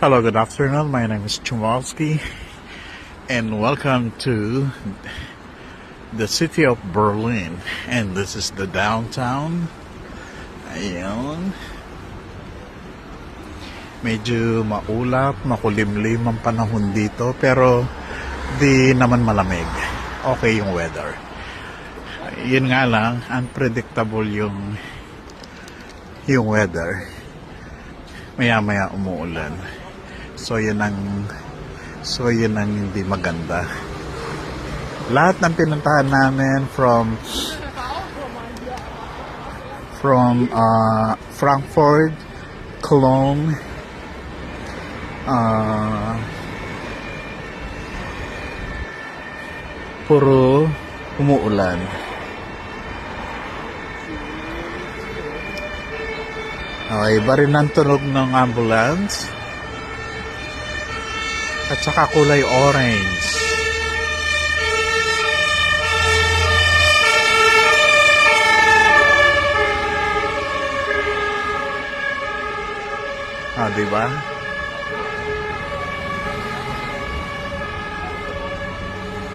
Hello, good afternoon. My name is Chumowski, and welcome to the city of Berlin. And this is the downtown. Ayan. Medyo maulap, makulimlim ang panahon dito, pero di naman malamig. Okay yung weather. Yun nga lang, unpredictable yung weather. Maya-maya umuulan. So yun ang hindi maganda. Lahat ng pinuntahan namin from Frankfurt, Cologne, puro umuulan. Okay, iba rin ang tunog ng ambulance. At saka kulay orange. Diba?